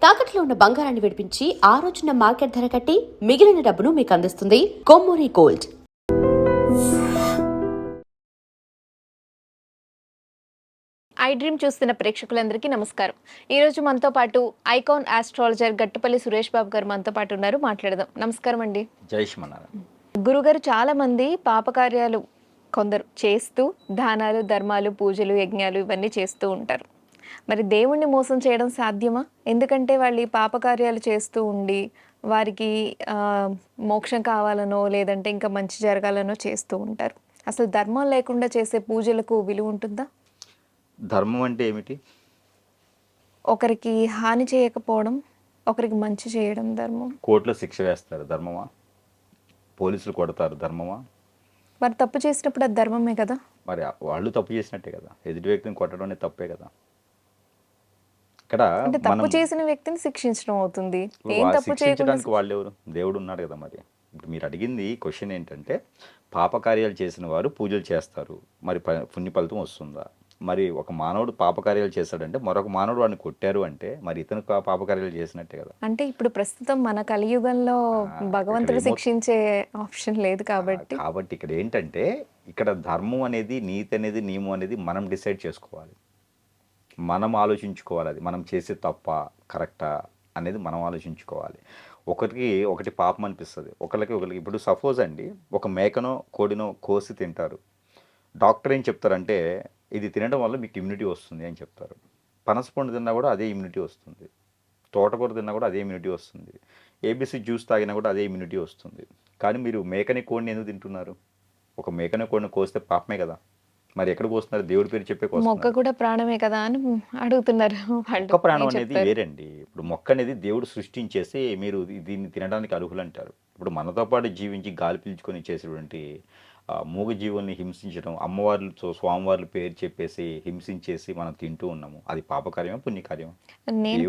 తాకట్లో ఉన్న బంగారాన్ని విడిపించి ఆ రోజున మార్కెట్ ధర కట్టి మిగిలిన డబ్బును మీకు అందిస్తుంది కొమ్మూరి గోల్డ్. ఐ డ్రీమ్ చూస్తున్న ప్రేక్షకులందరికీ నమస్కారం. ఈరోజు మనతో పాటు ఐకాన్ ఆస్ట్రాలజర్ గట్టుపల్లి సురేష్ బాబు గారు మనతో పాటు ఉన్నారు. మాట్లాడదాం. నమస్కారం అండి. జై శ్రీమన్నారాయణ. గురుగారు, చాలా మంది పాపకార్యాలు కొందరు చేస్తూ దానాలు, ధర్మాలు, పూజలు, యజ్ఞాలు ఇవన్నీ చేస్తూ ఉంటారు. మరి దేవుణ్ణి మోసం చేయడం సాధ్యమా? ఎందుకంటే వాళ్ళు ఈ పాపకార్యాలు చేస్తూ ఉండి వారికి మోక్షం కావాలనో లేదంటే ఇంకా మంచి జరగాలనో చేస్తూ ఉంటారు. అసలు ధర్మం లేకుండా చేసే పూజలకు విలువ ఉంటుందా? ధర్మం అంటే ఏమిటి? ఒకరికి హాని చేయకపోవడం, ఒకరికి మంచి చేయడం ధర్మం. కోర్టులో శిక్ష వేస్తారు, ధర్మమా? పోలీసులు కొడతారు, ధర్మమా? మరి తప్పు చేసినప్పుడు అది ధర్మమే కదా. మరి వాళ్ళు తప్పు చేసినట్టే కదా. ఎదుటి వ్యక్తిని కొట్టడం అనేది తప్పే కదా. ఇక్కడ అంటే తప్పు చేసిన వ్యక్తిని శిక్షించడం అవుతుంది. ఏం తప్పు శిక్షించడానికి వాళ్ళు ఎవరు? దేవుడు ఉన్నాడు కదా. మరి ఇప్పుడు మీరు అడిగింది క్వశ్చన్ ఏంటంటే, పాపకార్యాలు చేసిన వారు పూజలు చేస్తారు, మరి పుణ్య ఫలితం వస్తుందా? మరి ఒక మానవుడు పాపకార్యాలు చేశాడంటే మరొక మానవుడు వాడిని కొట్టారు అంటే మరి ఇతను పాపకార్యాలు చేసినట్టే కదా. అంటే ఇప్పుడు ప్రస్తుతం మన కలియుగంలో భగవంతుడు శిక్షించే ఆప్షన్ లేదు కాబట్టి ఇక్కడ ఏంటంటే, ఇక్కడ ధర్మం అనేది, నీతి అనేది, నియమం అనేది మనం డిసైడ్ చేసుకోవాలి. మనం ఆలోచించుకోవాలి. అది మనం చేసే తప్ప కరెక్టా అనేది మనం ఆలోచించుకోవాలి. ఒకటి పాపం అనిపిస్తుంది, ఒకరికి ఇప్పుడు సపోజ్ అండి, ఒక మేకనో కోడినో కోసి తింటారు. డాక్టర్ ఏం చెప్తారంటే, ఇది తినడం వల్ల మీకు ఇమ్యూనిటీ వస్తుంది అని చెప్తారు. పనసపండు తిన్నా కూడా అదే ఇమ్యూనిటీ వస్తుంది, తోటకూర తిన్నా కూడా అదే ఇమ్యూనిటీ వస్తుంది, ఏబీసీ జ్యూస్ తాగినా కూడా అదే ఇమ్యూనిటీ వస్తుంది. కానీ మీరు మేకని కోడిని ఎందుకు తింటున్నారు? ఒక మేకని కోడిని కోస్తే పాపమే కదా. మరి ఎక్కడ కోస్తున్నారు? దేవుడి పేరు చెప్పే కోస్తున్నారు. మొక్క కూడా ప్రాణమే కదా అని అడుగుతున్నారు. మొక్క ప్రాణం అనేది వేరండి. ఇప్పుడు మొక్క అనేది దేవుడు సృష్టించేసి మీరు దీన్ని తినడానికి అర్హులు అంటారు. ఇప్పుడు మనతో పాటు జీవించి గాలి పీల్చుకొని చేసేటువంటి మూగ జీవుల్ని హింసించడం, అమ్మవార్లతో స్వామివార్ల పేరు చెప్పేసి హింసించేసి మనం తింటూ ఉన్నాము. అది పాపకార్యమా పుణ్యకార్యమా? నేను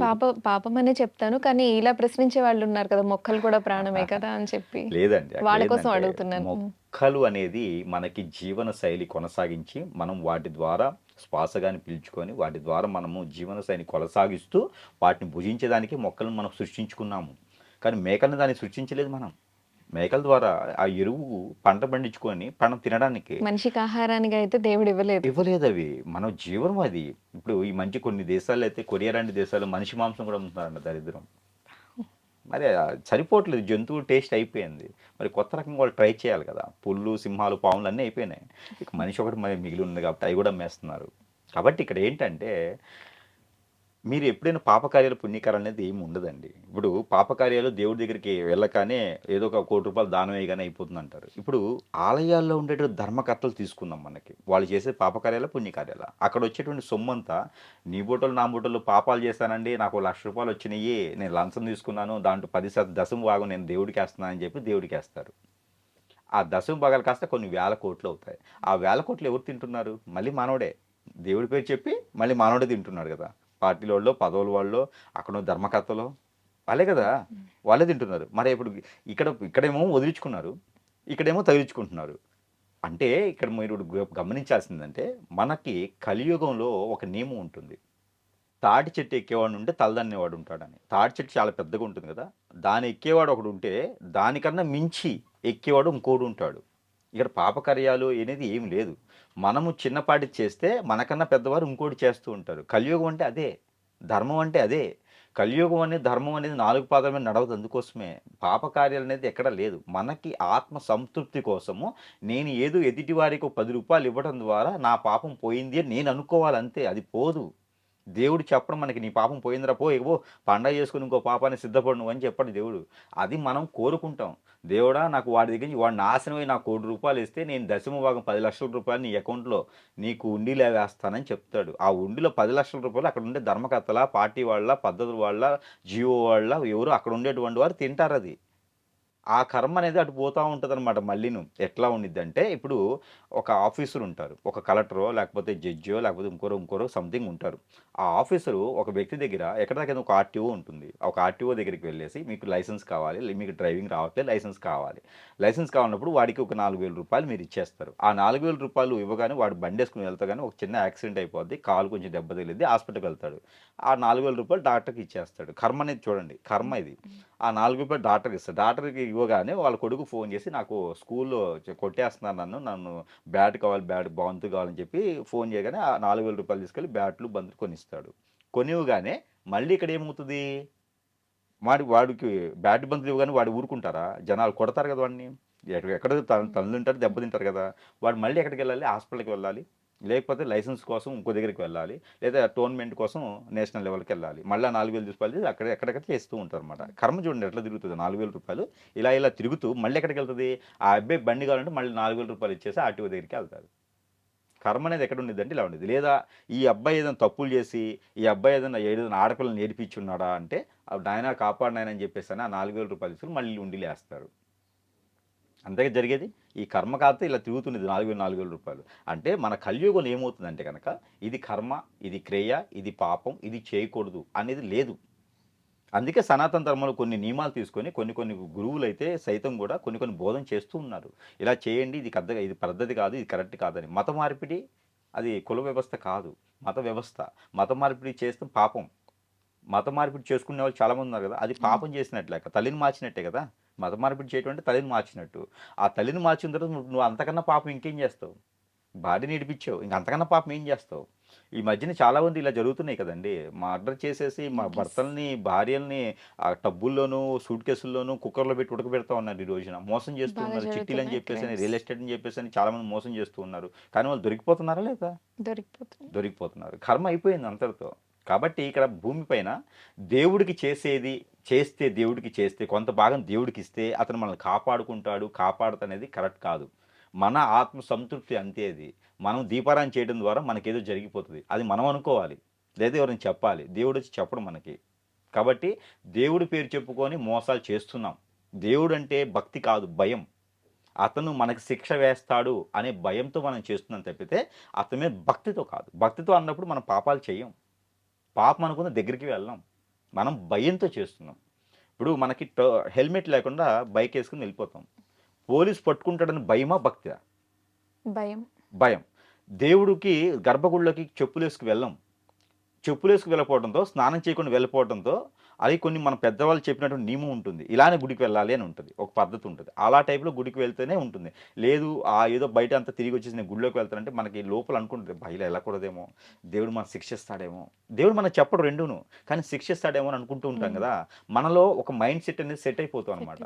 పాపమనే చెప్తాను, కానీ ఇలా ప్రశ్నించే వాళ్ళు ఉన్నారు కదా, మొక్కలు కూడా ప్రాణమే కదా అని చెప్పి. లేదండి, వాళ్ళ కోసం అడుగుతున్నాను. మొక్కలు అనేది మనకి జీవన శైలి కొనసాగించి మనం వాటి ద్వారా శ్వాసగాని పీల్చుకొని వాటి ద్వారా మనము జీవన శైలి కొనసాగిస్తూ వాటిని భుజించేదానికి మొక్కలను మనం సృష్టించుకున్నాము. కానీ మేకలను దాన్ని సృష్టించలేదు మనం. మేకల ద్వారా ఆ ఎరువు పంట పండించుకొని మనం తినడానికి, మనిషికి ఆహారానికి అయితే దేవుడు ఇవ్వలేదు. అవి మన జీవనం అది. ఇప్పుడు ఈ మంచి కొన్ని దేశాల్లో అయితే, కొరియా లాంటి దేశాల్లో మనిషి మాంసం కూడా అమ్ముతున్నారంట. దరిద్రం. మరి సరిపోవట్లేదు, జంతువు టేస్ట్ అయిపోయింది. మరి కొత్త రకంగా వాళ్ళు ట్రై చేయాలి కదా. పుళ్ళు, సింహాలు, పాములు అన్నీ అయిపోయినాయి. ఇక మనిషి ఒకటి మరి మిగిలి ఉంది కాబట్టి అవి కూడా అమ్మేస్తున్నారు. కాబట్టి ఇక్కడ ఏంటంటే, మీరు ఎప్పుడైనా పాపకార్యాలు పుణ్యకార్యాలు అనేది ఏమి ఉండదండి. ఇప్పుడు పాపకార్యాలు దేవుడి దగ్గరికి వెళ్ళగానే ఏదో ఒక ₹1,00,00,000 దానం వేయగానే అయిపోతుంది అంటారు. ఇప్పుడు ఆలయాల్లో ఉండేటువంటి ధర్మకర్తలు తీసుకుందాం, మనకి వాళ్ళు చేసే పాపకార్యాల పుణ్యకార్యాల అక్కడ వచ్చేటువంటి సొమ్మంతా, నీ బోటలు నా బోటలు పాపాలు చేశానండి, నాకు ₹1,00,000 వచ్చినాయి, నేను లంచం తీసుకున్నాను, దాంట్లో 10% దశమ భాగం నేను దేవుడికి వేస్తున్నాను అని చెప్పి దేవుడికి వేస్తారు. ఆ దశమ భాగాలు కాస్త కొన్ని వేల కోట్లు అవుతాయి. ఆ వేల కోట్లు ఎవరు తింటున్నారు? మళ్ళీ మానవుడే. దేవుడి పేరు చెప్పి మళ్ళీ మానవుడే తింటున్నాడు కదా. పార్టీల వాళ్ళు, పదవుల వాళ్ళు, అక్కడ ధర్మకర్తలు వాళ్ళే కదా, వాళ్ళే తింటున్నారు. మరి ఇప్పుడు ఇక్కడేమో వదిలించుకున్నారు, ఇక్కడేమో తగిలించుకుంటున్నారు. అంటే ఇక్కడ మీరు గమనించాల్సిందంటే, మనకి కలియుగంలో ఒక నియమం ఉంటుంది. తాటి చెట్టు ఎక్కేవాడు ఉంటే తలదన్నేవాడు ఉంటాడని. తాటి చెట్టు చాలా పెద్దగా ఉంటుంది కదా, దాని ఎక్కేవాడు ఒకడు ఉంటే దానికన్నా మించి ఎక్కేవాడు ఇంకోడు ఉంటాడు. ఇక్కడ పాపకార్యాలు అనేది ఏమి లేదు. మనము చిన్నపాటి చేస్తే మనకన్నా పెద్దవారు ఇంకోటి చేస్తూ ఉంటారు. కలియుగం అంటే అదే, ధర్మం అంటే అదే. కలియుగం అనేది, ధర్మం అనేది 4 పాదాల మీద నడవదు. అందుకోసమే పాపకార్యాలు అనేది ఎక్కడ లేదు. మనకి ఆత్మ సంతృప్తి కోసము నేను ఏదో ఎదుటి వారికి ₹10 ఇవ్వడం ద్వారా నా పాపం పోయింది అని నేను అనుకోవాలంతే. అది పోదు. దేవుడు చెప్పడం మనకి, నీ పాపం పోయిందిరా, పో పండగ చేసుకుని ఇంకో పాపాన్ని సిద్ధపడు నువ్వు అని చెప్పాడు దేవుడు. అది మనం కోరుకుంటాం. దేవుడా, నాకు వాడి దగ్గర నుంచి వాడు నాశనమై నాకు ₹1,00,00,000 ఇస్తే నేను దశమ భాగం ₹10,00,000 నీ అకౌంట్లో నీకు ఉండిలో వేస్తానని చెప్తాడు. ఆ ఉండిలో ₹10,00,000 అక్కడ ఉండే ధర్మకర్తల, పార్టీ వాళ్ళ, పద్ధతుల వాళ్ళ, జియో వాళ్ళ, ఎవరు అక్కడ ఉండేటువంటి వారు తింటారు. అది ఆ కర్మ అనేది అటు పోతా ఉంటదనమాట మళ్ళీను. ఎట్లా ఉండిద్దంటే, ఇప్పుడు ఒక ఆఫీసర్ ఉంటారు. ఒక కలెక్టరో, లేకపోతే జడ్జో, లేకపోతే ఇంకోరో సంథింగ్ ఉంటారు. ఆ ఆఫీసరు ఒక వ్యక్తి దగ్గర ఎక్కడిదాకైనా ఒక ఆర్‌టీఓ ఉంటుంది. ఒక ఆర్‌టీఓ దగ్గరికి వెళ్ళేసి, మీకు లైసెన్స్ కావాలి, మీకు డ్రైవింగ్ రావట్లేదు, లైసెన్స్ కావాలి. లైసెన్స్ కావాలన్నప్పుడు వాడికి ఒక రూ. 4,000 మీరు ఇచ్చేస్తారు. ఆ రూ. 4,000 ఇవ్వగానే వాడు బండేసుకొని వెళ్తాగానే ఒక చిన్న యాక్సిడెంట్ అయిపోద్ది. కాలు కొంచెం దెబ్బ తగిలిద్ది. హాస్పిటల్‌కి వెళ్తాడు. ఆ రూ. 4,000 డాక్టర్‌కి ఇచ్చేస్తాడు. కర్మ అనేది చూడండి. కర్మ ఇది. ఆ రూ. 4 డాక్టర్‌కి ఇస్తాడు. డాక్టర్‌కి ఇవ్వగానే వాళ్ళ కొడుకు ఫోన్ చేసి, నాకు స్కూల్‌లో కొట్టేస్తున్నారు నన్ను బ్యాట్ కావాలి, బంతి కావాలని చెప్పి ఫోన్ చేయగానే ఆ రూ. 4,000 తీసుకెళ్ళి బ్యాట్లు, బంతులు కొనిస్తాడు. కొనివ్వగానే మళ్ళీ ఇక్కడ ఏమవుతది? వాడికి బ్యాట్, బంతులు ఇవ్వగానే వాడు ఊరుకుంటారా? జనాలు కొడతారు కదా వాడిని. ఎక్కడ తన్నులుంటారు, దెబ్బతింటారు కదా! వాడు మళ్ళీ ఎక్కడికెళ్ళాలి? హాస్పిటల్‌కి వెళ్ళాలి. లేకపోతే లైసెన్స్ కోసం ఇంకో దగ్గరికి వెళ్ళాలి. లేదా టోర్నమెంట్ కోసం నేషనల్ లెవెల్‌కెళ్ళాలి. మళ్ళా 4,000 తీసుకెళ్ళి ఎక్కడెక్కడ చేస్తూ ఉంటారనమాట. కర్మ చూడండి ఎట్లా తిరుగుతదో. రూ. 4,000 ఇలా తిరుగుతూ మళ్ళీ ఎక్కడికెళ్తది? ఆ అబ్బాయి బండి కావాలంటే మళ్ళీ రూ. 4,000 ఇచ్చేసి ఆర్‌టీఓ దగ్గరికి ఎళ్తారు. కర్మ అనేది ఎక్కడ ఉండిద్దంటే ఇలా ఉండిద్ది. లేదా ఈ అబ్బాయి ఏదైనా తప్పులు చేసి, ఈ అబ్బాయి ఏదైనా ఆడపిల్లని ఏడిపిచ్చున్నాడా అంటే, నాయనా కాపాడు నాయనా అని చెప్పేసని ఆ రూ. 4,000 తీసుకొని మళ్ళీ ఉండిలేస్తారు. అంతేగా జరిగేది. ఈ కర్మ కాస్త ఇలా తిరుగుతున్నది రూ. 4,000 అంటే మన కలియుగంలో ఏమవుతుందంటే గనక, ఇది కర్మ, ఇది క్రియ, ఇది పాపం, ఇది చేయకూడదు అనేది లేదు. అందుకే సనాతన ధర్మంలో కొన్ని నియమాలు తీసుకొని కొన్ని గురువులైతే సైతం కూడా కొన్ని బోధన చేస్తూ ఉన్నారు. ఇలా చేయండి, ఇది పద్ధతి కాదు, ఇది కరెక్ట్ కాదని. మత మార్పిడి అది కుల వ్యవస్థ కాదు. మత వ్యవస్థ. మత మార్పిడి చేస్తే పాపం. మత మార్పిడి చేసుకునే వాళ్ళు చాలామంది ఉన్నారు కదా! అది పాపం చేసినట్టు లెక్క. తల్లిని మార్చినట్టే కదా! మత మార్పిడి చేయటం అంటే తల్లిని మార్చినట్టు. ఆ తల్లిని మార్చిన తర్వాత నువ్వు అంతకన్నా పాపం ఇంకేం చేస్తావు? భార్యని ఏడిపించావు. ఇంక అంతకన్నా పాపం ఏం చేస్తావు? ఈ మధ్యన చాలామంది ఇలా జరుగుతున్నాయి కదండీ! మర్డర్ చేసేసి మా యెస్. భర్తల్ని, భార్యల్ని టబ్బుల్లోనూ, సూట్ కేసుల్లోనూ, కుక్కర్‌లో పెట్టి ఉడకబెడతా ఉన్నారు ఈ రోజున. మోసం చేస్తూ బాగా ఉన్నారు. చిట్టీలని జరుగుతున్నాయి చెప్పేసని, క్రైమ్స్. రియల్ ఎస్టేట్ అని చెప్పేసని చాలామంది మోసం చేస్తూ ఉన్నారు. కానీ వాళ్ళు దొరికిపోతున్నారా లేదా? దొరికిపోతుంది. దొరికిపోతున్నారు. కర్మ అయిపోయింది అంతటితో. కాబట్టి ఇక్కడ భూమిపైన దేవుడికి దేవుడికి చేస్తే కొంత భాగం దేవుడికిస్తే అతను మనల్ని కాపాడుకుంటాడు, కాపాడుతనేది కరెక్ట్ కాదు. మన ఆత్మ సంతృప్తి అంతే అది. మనం దీపారాధన చేయడం ద్వారా మనకేదో జరిగిపోతది. అది మనం అనుకోవాలి. లేదా ఎవరైనా చెప్పాలి. దేవుడొచ్చి చెప్పడు మనకి. కాబట్టి దేవుడి పేరు చెప్పుకొని మోసాలు చేస్తున్నాం. దేవుడంటే భక్తి కాదు, భయం. అతను మనకి శిక్ష వేస్తాడు అనే భయంతో మనం చేస్తున్నాం తప్పితే అతని మీద భక్తితో కాదు. భక్తితో అన్నప్పుడు మనం పాపాలు చెయ్యం. పాపం అనుకున్న దగ్గరికి వెళ్ళం. మనం భయంతో చేస్తున్నాం. ఇప్పుడు మనకి హెల్మెట్ లేకుండా బైక్ ఏసుకొని వెళ్ళిపోతాం. పోలీస్ పట్టుకుంటాడని భయమా? భక్తా? భయం. భయం. దేవుడికి గర్భగుడిలోకి చెప్పులేసుకు వెళ్ళం. చెప్పులేసుకు వెళ్ళిపోవడంతో, స్నానం చేయకుండా వెళ్ళిపోవడంతో, అది కొన్ని మన పెద్దవాళ్ళు చెప్పినటువంటి నియమం ఉంటుంది. ఇలానే గుడికి వెళ్ళాలి అని ఉంటుంది. ఒక పద్ధతి ఉంటుంది. అలా టైప్‌లో గుడికి వెళ్తేనే ఉంటుంది. లేదు ఏదో బయట అంతా తిరిగి వచ్చేసి నేను గుడిలోకి వెళ్తానంటే మనకి లోపల అనుకుంటది ఇలా వెళ్ళకూడదేమో, దేవుడు మనకు శిక్షిస్తాడేమో. దేవుడు మనకు చెప్పడు రెండూను. కానీ శిక్షిస్తాడేమో అని అనుకుంటూ ఉంటాం హ్మ్. కదా! మనలో ఒక మైండ్ సెట్ అనేది సెట్ అయిపోతాం అనమాట.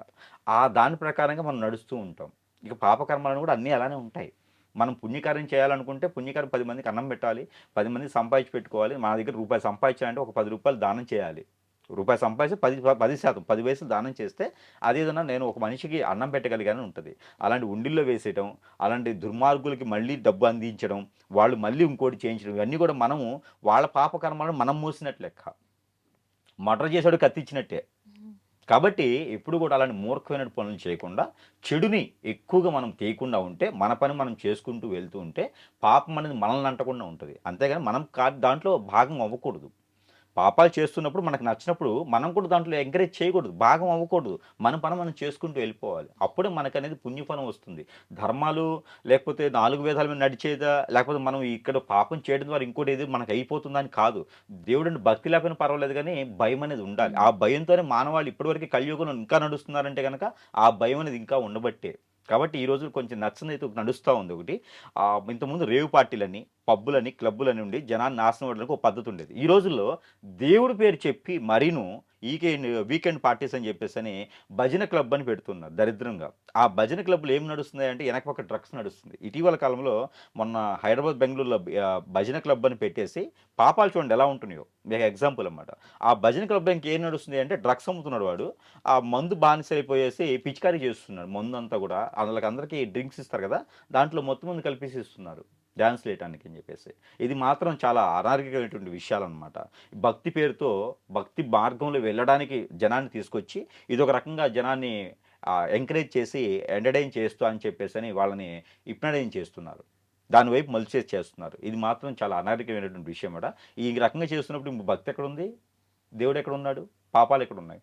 దాని ప్రకారంగా మనం నడుస్తూ ఉంటాం. ఇక పాపకర్మలను కూడా అన్నీ అలానే ఉంటాయి. మనం పుణ్యకార్యం చేయాలనుకుంటే పుణ్యకార్యం 10 మందికి అన్నం పెట్టాలి. 10 మందికి సంపాదించి పెట్టుకోవాలి. మన దగ్గర రూపాయి సంపాదించాలంటే ఒక రూ. 10 దానం చేయాలి. రూపాయి సంపాదిస్తే 10% 10 పైసలు దానం చేస్తే అదేదన్నా నేను ఒక మనిషికి అన్నం పెట్టగలిగానని ఉంటది. అలాంటి ఉండిల్లో వేసేయటం, అలాంటి దుర్మార్గులకి మళ్ళీ డబ్బు అందించడం, వాళ్ళు మళ్ళీ ఇంకోటి చేయించడం ఇవన్నీ కూడా మనము వాళ్ళ పాపకర్మలను మనం మోసినట్టు లెక్క. మర్డర్ చేసాడు కత్తిచ్చినట్టే. కాబట్టి ఎప్పుడు కూడా అలాంటి మూర్ఖమైన పనులు చేయకుండా చెడుని ఎక్కువగా మనం తీయకుండా ఉంటే మన పని మనం చేసుకుంటూ వెళ్తూ ఉంటే పాపం అనేది మనల్ని అంటకుండా ఉంటుంది. అంతేగాని మనం దాంట్లో భాగం అవ్వకూడదు. పాపాలు చేస్తున్నప్పుడు మనకు నచ్చినప్పుడు మనం కూడా దాంట్లో ఎంకరేజ్ చేయకూడదు. భాగం అవ్వకూడదు. మన పని మనం చేసుకుంటూ వెళ్ళిపోవాలి. అప్పుడే మనకనేది పుణ్యఫలం వస్తుంది. ధర్మాలు లేకపోతే 4 వేదాల మీద నడిచేదా లేకపోతే మనం ఇక్కడ పాపం చేయడం ద్వారా ఇంకోటి ఏదో మనకు అయిపోతుందని కాదు. దేవుడంటే భక్తి లేకపోయినా పర్వాలేదు గానీ భయం అనేది ఉండాలి. ఆ భయంతోనే మానవాళి ఇప్పటివరకు కలియుగంలో ఇంకా నడుస్తున్నారంటే గనక ఆ భయం అనేది ఇంకా ఉండబట్టే. కాబట్టి ఈ రోజుల్లో కొంచెం నచ్చనిదైతే నడుస్తా ఉంది ఒకటి. ఇంతకుముందు రేవ్ పార్టీలని, పబ్బులని, క్లబ్బులని ఉండి జనాన్ని నాశనం అవ్వడానికి ఒక పద్ధతి ఉండేది. ఈ రోజుల్లో దేవుడి పేరు చెప్పి మరీను వీకెండ్ పార్టీస్ అని చెప్పేసని భజన క్లబ్ అని పెడుతున్నారు దరిద్రంగా. ఆ భజన క్లబ్‌లో ఏం నడుస్తున్నాయంటే ఎనక పక్క డ్రగ్స్ నడుస్తుంది. ఇటీవల కాలంలో మొన్న హైదరాబాద్, బెంగుళూరులో భజన క్లబ్ అని పెట్టేసి పాపాలు చూడండి ఎలా ఉంటున్నాయో. మీకు ఎగ్జాంపుల్ అన్నమాట. ఆ భజన క్లబ్‌లో ఇంకేం నడుస్తుంది అంటే డ్రగ్స్ అమ్ముతున్నాడు వాడు. ఆ మందు బానిసైపోయేసి పిచికారీ చేస్తున్నాడు మందంతా కూడా. ఆళ్ళకందరికీ డ్రింక్స్ ఇస్తారు కదా! దాంట్లో మొత్తం మందు కలిపేసి ఇస్తున్నారు. డాన్స్‌లేయటానికి అని చెప్పేసి. ఇది మాత్రం చాలా అనాగరికమైనటువంటి విషయాలన్నమాట. భక్తి పేరుతో భక్తి మార్గంలో వెళ్ళడానికి జనాన్ని తీసుకొచ్చి ఇదొక రకంగా జనాన్ని ఎంకరేజ్ చేసి ఎంటర్టైన్ చేస్తూ అని చెప్పేసి అని వాళ్ళని హిప్నటైజ్ చేస్తున్నారు, దానివైపు మలిచేసి చేస్తున్నారు. ఇది మాత్రం చాలా అనాగరికమైనటువంటి విషయం అట. ఈ రకంగా చేస్తున్నప్పుడు భక్తి ఎక్కడ ఉంది, దేవుడు ఎక్కడ ఉన్నాడు, పాపాలు ఎక్కడ ఉన్నాయి?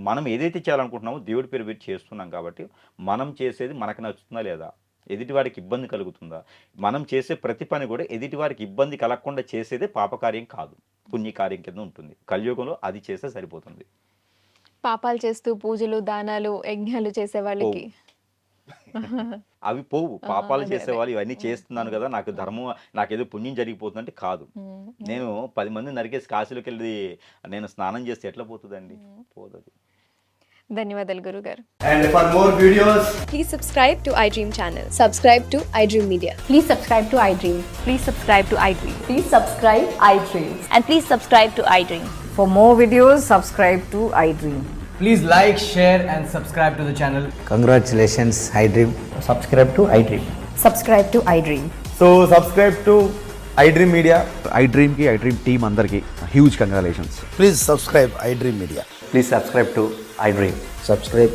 మనం ఏదైతే చేయాలనుకుంటున్నామో దేవుడి పేరు పెట్టి చేస్తున్నాం కాబట్టి మనం చేసేది మనకు నచ్చుతుందా లేదా, ఎదుటివారికి ఇబ్బంది కలుగుతుందా? మనం చేసే ప్రతి పని కూడా ఎదుటివారికి ఇబ్బంది కలగకుండా చేసేదే పాపకార్యం కాదు, పుణ్యకార్యం కింద ఉంటుంది. కలియుగంలో అది చేస్తే సరిపోతుంది. పాపాలు చేస్తూ పూజలు దానాలు యజ్ఞాలు చేసే వాళ్ళకి అవి పోవు. పాపాలు అదే, చేసేవాళ్ళు ఇవన్నీ చేస్తున్నాను కదా, నాకు ధర్మం, నాకేదో పుణ్యం జరిగిపోతుందంటే కాదు. నేను 10 మంది నరికేసి కాశీలోకి వెళ్ళి నేను స్నానం చేస్తే ఎట్లా పోతుందండి? పోదు. ధన్యవాదాలు గురుగారు. And for more videos, Please subscribe to iDream channel. Subscribe to iDream Media. Please subscribe to iDream. Please subscribe to iDream. Please subscribe iDream. And please subscribe to iDream. For more videos, subscribe to iDream. please like, share, and subscribe to the channel. Congratulations, iDream. Subscribe to iDream. Subscribe to iDream. So subscribe to iDream Media. iDream ki iDream team అందరికి huge congratulations. Please subscribe iDream Media. Please subscribe to iDream. Subscribe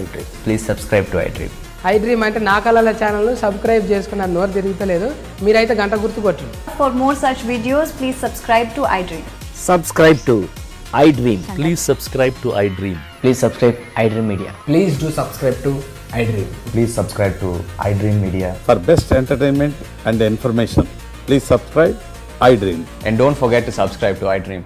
iDream. Please subscribe to iDream. iDream అంటే నా కళల channel subscribe చేసుకున్న నోరు తిరుగుతలేదు, మీరైతే గంట గుర్తు కొట్టండి. For more such videos, please subscribe to iDream. Subscribe to iDream. Please subscribe to iDream. Please subscribe iDream Media. Please do subscribe to iDream. Please subscribe to iDream Media. For best entertainment and information, please subscribe iDream. And don't forget to subscribe to iDream.